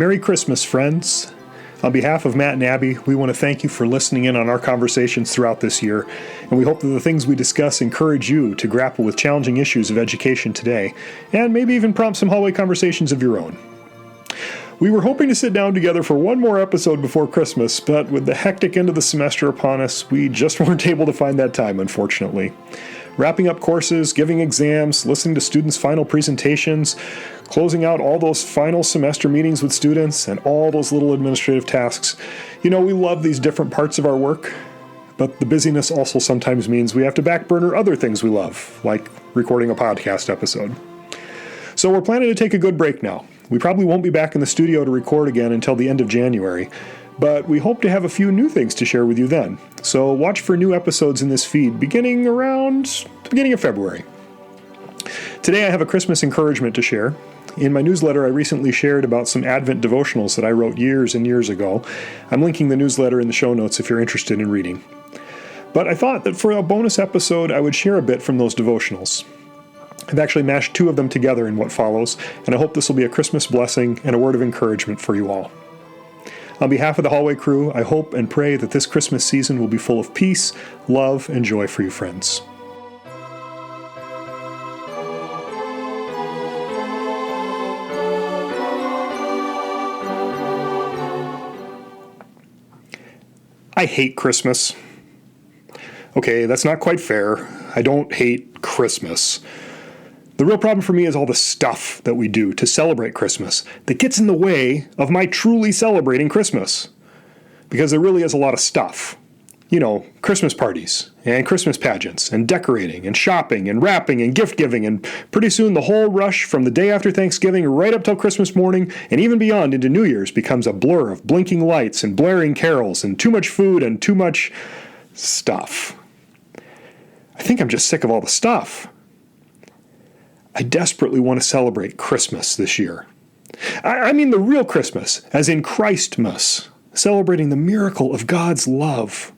Merry Christmas, friends. On behalf of Matt and Abby, we want to thank you for listening in on our conversations throughout this year, and we hope that the things we discuss encourage you to grapple with challenging issues of education today, and maybe even prompt some hallway conversations of your own. We were hoping to sit down together for one more episode before Christmas, but with the hectic end of the semester upon us, we just weren't able to find that time, unfortunately. Wrapping up courses, giving exams, listening to students' final presentations, closing out all those final semester meetings with students, and all those little administrative tasks. You know, we love these different parts of our work, but the busyness also sometimes means we have to backburner other things we love, like recording a podcast episode. So we're planning to take a good break now. We probably won't be back in the studio to record again until the end of January, but we hope to have a few new things to share with you then. So watch for new episodes in this feed beginning around the beginning of February. Today I have a Christmas encouragement to share. In my newsletter, I recently shared about some Advent devotionals that I wrote years and years ago. I'm linking the newsletter in the show notes if you're interested in reading. But I thought that for a bonus episode, I would share a bit from those devotionals. I've actually mashed two of them together in what follows, and I hope this will be a Christmas blessing and a word of encouragement for you all. On behalf of the Hallway crew, I hope and pray that this Christmas season will be full of peace, love, and joy for you friends. I hate Christmas. Okay, that's not quite fair. I don't hate Christmas. The real problem for me is all the stuff that we do to celebrate Christmas that gets in the way of my truly celebrating Christmas. Because there really is a lot of stuff. You know, Christmas parties, and Christmas pageants, and decorating, and shopping, and wrapping, and gift giving, and pretty soon the whole rush from the day after Thanksgiving right up till Christmas morning, and even beyond into New Year's becomes a blur of blinking lights, and blaring carols, and too much food, and too much stuff. I think I'm just sick of all the stuff. I desperately want to celebrate Christmas this year. I mean the real Christmas, as in Christmas, celebrating the miracle of God's love,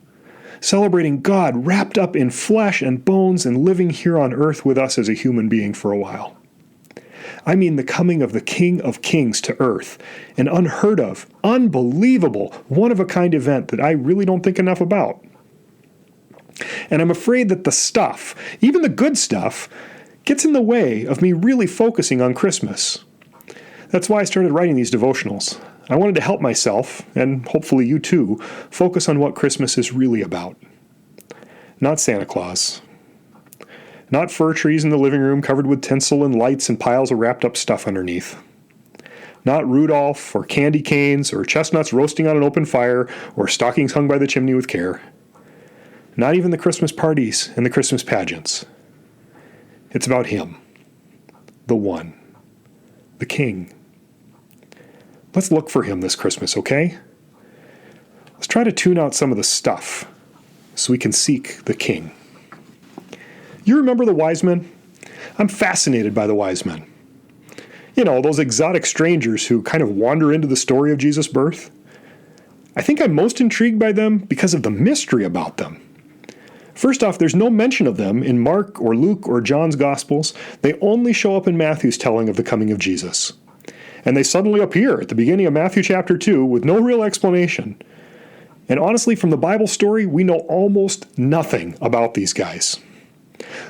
celebrating God wrapped up in flesh and bones and living here on earth with us as a human being for a while. I mean the coming of the King of Kings to earth, an unheard of, unbelievable, one-of-a-kind event that I really don't think enough about. And I'm afraid that the stuff, even the good stuff, gets in the way of me really focusing on Christmas. That's why I started writing these devotionals. I wanted to help myself, and hopefully you too, focus on what Christmas is really about. Not Santa Claus. Not fir trees in the living room covered with tinsel and lights and piles of wrapped up stuff underneath. Not Rudolph, or candy canes, or chestnuts roasting on an open fire, or stockings hung by the chimney with care. Not even the Christmas parties and the Christmas pageants. It's about Him, the One, the King. Let's look for Him this Christmas, okay? Let's try to tune out some of the stuff so we can seek the King. You remember the wise men? I'm fascinated by the wise men. You know, those exotic strangers who kind of wander into the story of Jesus' birth. I think I'm most intrigued by them because of the mystery about them. First off, there's no mention of them in Mark or Luke or John's Gospels. They only show up in Matthew's telling of the coming of Jesus. And they suddenly appear at the beginning of Matthew chapter 2 with no real explanation. And honestly, from the Bible story, we know almost nothing about these guys.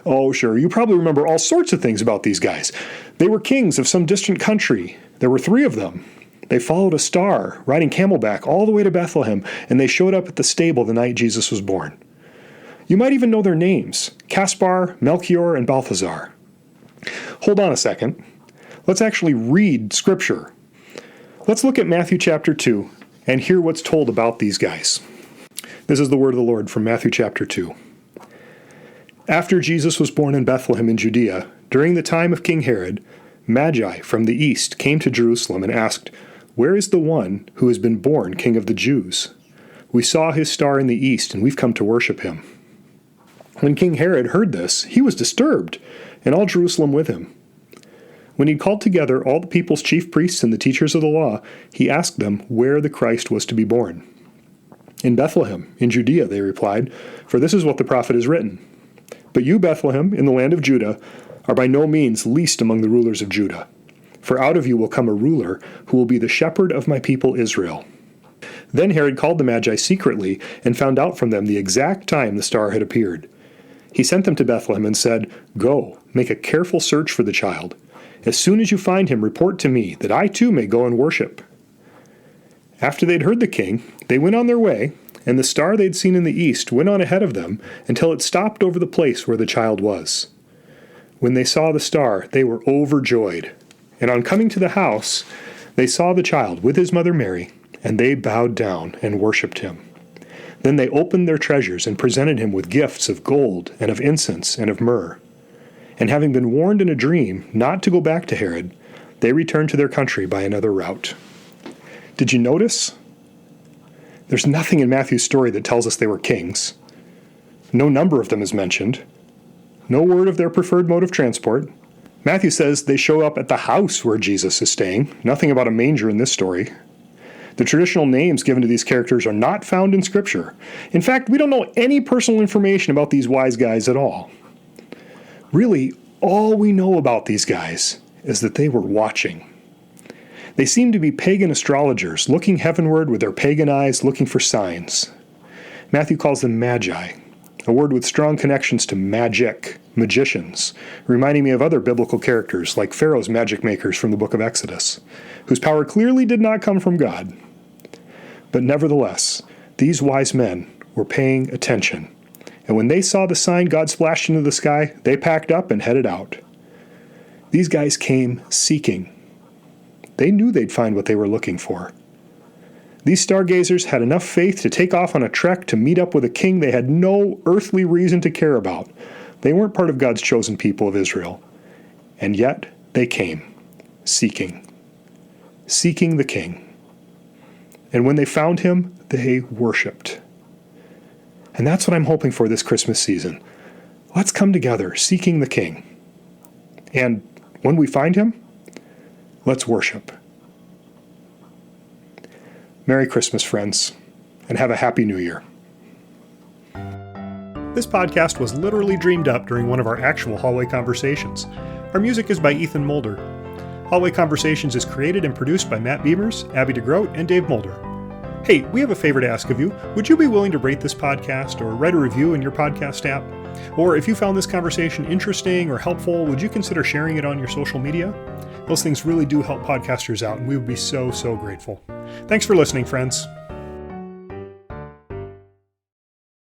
Oh, sure, you probably remember all sorts of things about these guys. They were kings of some distant country. There were 3 of them. They followed a star, riding camelback all the way to Bethlehem, and they showed up at the stable the night Jesus was born. You might even know their names, Caspar, Melchior, and Balthazar. Hold on a second. Let's actually read Scripture. Let's look at Matthew chapter 2 and hear what's told about these guys. This is the word of the Lord from Matthew chapter 2. After Jesus was born in Bethlehem in Judea, during the time of King Herod, Magi from the east came to Jerusalem and asked, "Where is the one who has been born King of the Jews? We saw his star in the east, and we've come to worship him." When King Herod heard this, he was disturbed, and all Jerusalem with him. When he called together all the people's chief priests and the teachers of the law, he asked them where the Christ was to be born. "In Bethlehem, in Judea," they replied, "for this is what the prophet has written. But you, Bethlehem, in the land of Judah, are by no means least among the rulers of Judah. For out of you will come a ruler who will be the shepherd of my people Israel." Then Herod called the Magi secretly and found out from them the exact time the star had appeared. He sent them to Bethlehem and said, "Go, make a careful search for the child. As soon as you find him, report to me, that I too may go and worship." After they'd heard the king, they went on their way, and the star they'd seen in the east went on ahead of them until it stopped over the place where the child was. When they saw the star, they were overjoyed. And on coming to the house, they saw the child with his mother Mary, and they bowed down and worshipped him. Then they opened their treasures and presented him with gifts of gold and of incense and of myrrh. And having been warned in a dream not to go back to Herod, they returned to their country by another route. Did you notice? There's nothing in Matthew's story that tells us they were kings. No number of them is mentioned. No word of their preferred mode of transport. Matthew says they show up at the house where Jesus is staying. Nothing about a manger in this story. The traditional names given to these characters are not found in Scripture. In fact, we don't know any personal information about these wise guys at all. Really, all we know about these guys is that they were watching. They seem to be pagan astrologers, looking heavenward with their pagan eyes, looking for signs. Matthew calls them magi, a word with strong connections to magic, magicians, reminding me of other biblical characters like Pharaoh's magic makers from the book of Exodus, whose power clearly did not come from God. But nevertheless, these wise men were paying attention, and when they saw the sign God splashed into the sky, they packed up and headed out. These guys came seeking. They knew they'd find what they were looking for. These stargazers had enough faith to take off on a trek to meet up with a king they had no earthly reason to care about. They weren't part of God's chosen people of Israel. And yet they came, seeking the king. And when they found him, they worshipped. And that's what I'm hoping for this Christmas season. Let's come together, seeking the king. And when we find him, let's worship. Merry Christmas, friends, and have a Happy New Year. This podcast was literally dreamed up during one of our actual hallway conversations. Our music is by Ethan Mulder. Hallway Conversations is created and produced by Matt Beamers, Abby DeGroat, and Dave Mulder. Hey, we have a favor to ask of you. Would you be willing to rate this podcast or write a review in your podcast app? Or if you found this conversation interesting or helpful, would you consider sharing it on your social media? Those things really do help podcasters out, and we would be so grateful. Thanks for listening, friends.